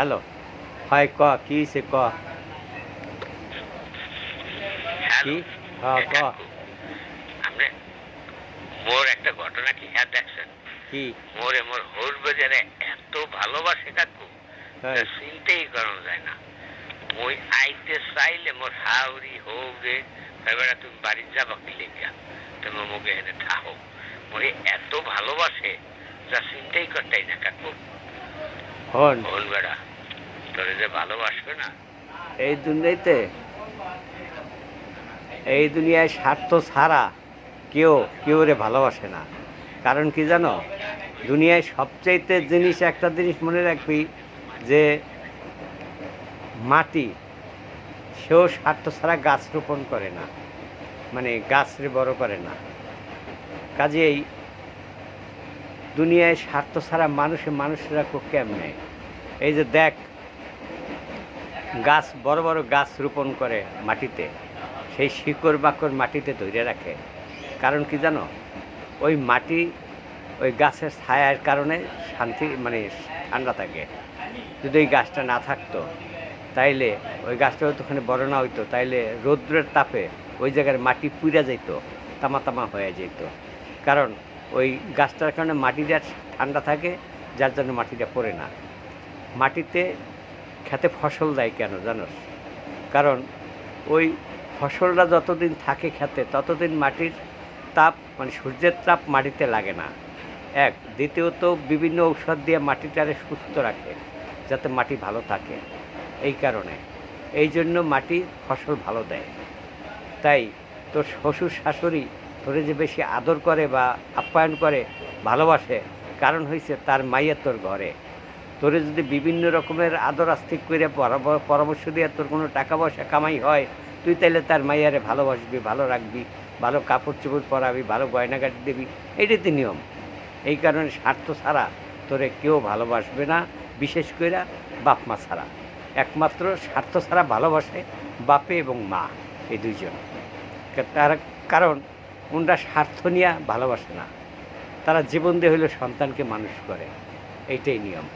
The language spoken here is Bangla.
হ্যালো, হয় ক কি সে ক কি হ্যালো। হ্যাঁ ক কাকু, আপনি মোর একটা ঘটনা কি হ্যাঁ দেখছেন? কি মোর হোর বাজারে এত ভালোবাসে কাকু, তাই তা চিনতেই করা যায় না। মই আইতে চাইলে মোর হাওড়ি হৌরে এবারে তুমি বাড়ি যাবা কি লেগা, তুমি মোকে এনে থাকো। মোরে এত ভালোবাসে যা চিনতেই করতেই না কাকু। হন হন বেড়া, তোরে যে ভালোবাসবে না। এই দুনিয়াতে এই দুনিয়ায় স্বার্থ ছাড়া কেউ রে ভালোবাসে না। কারণ কি জানো, দুনিয়ায় সবচাইতে একটা জিনিস মনে রাখবি, যে মাটি সেও স্বার্থ ছাড়া গাছ রোপণ করে না, মানে গাছরে বড় করে না। কাজেই দুনিয়ায় স্বার্থ ছাড়া মানুষের রাখবো কেমনে? এই যে দেখ, গাছ বড় বড় গাছ রোপণ করে মাটিতে, সেই শিকড় বাকড় মাটিতে ধরে রাখে। কারণ কি জানো, ওই মাটি ওই গাছের ছায়ার কারণে শান্তি মানে ঠান্ডা থাকে। যদি ওই গাছটা না থাকতো তাইলে ওই গাছটা হয়তো ওখানে বড় না হইতো, তাইলে রৌদ্রের তাপে ওই জায়গার মাটি পুড়ে যেত, তামা তামা হয়ে যেত। কারণ ওই গাছটার কারণে মাটিটা ঠান্ডা থাকে, যার জন্য মাটিটা পড়ে না। মাটিতে খেতে ফসল দেয় কেন জানোস? কারণ ওই ফসলটা যতদিন থাকে খেতে ততদিন মাটির তাপ মানে সূর্যের তাপ মাটিতে লাগে না। এক, দ্বিতীয়ত বিভিন্ন ঔষধ দিয়ে মাটিটারে সুস্থ রাখে, যাতে মাটি ভালো থাকে। এই কারণে এই জন্য মাটি ফসল ভালো দেয়। তাই তোর শ্বশুর শাশুড়ি তোরে যে বেশি আদর করে বা আপ্যায়ন করে, ভালোবাসে, কারণ হয়েছে তার মাইয়া তোর ঘরে। তোরে যদি বিভিন্ন রকমের আদর আস্তিক করে পরামর্শ দিয়ে তোর কোনো টাকা পয়সা কামাই হয়, তুই তাইলে তার মাইয়ারে ভালোবাসবি, ভালো রাখবি, ভালো কাপড় চোপড় পরাবি, ভালো গয়নাগাটি দিবি। এইটাই তো নিয়ম। এই কারণে স্বার্থ ছাড়া তোরে কেউ ভালোবাসবে না, বিশেষ করে বাপ মা ছাড়া। একমাত্র স্বার্থ ছাড়া ভালোবাসে বাপে এবং মা, এই দুইজন। তার কারণ ওনরা স্বার্থ নিয়ে ভালোবাসে না, তারা জীবন দিয়ে হইলে সন্তানকে মানুষ করে। এইটাই নিয়ম।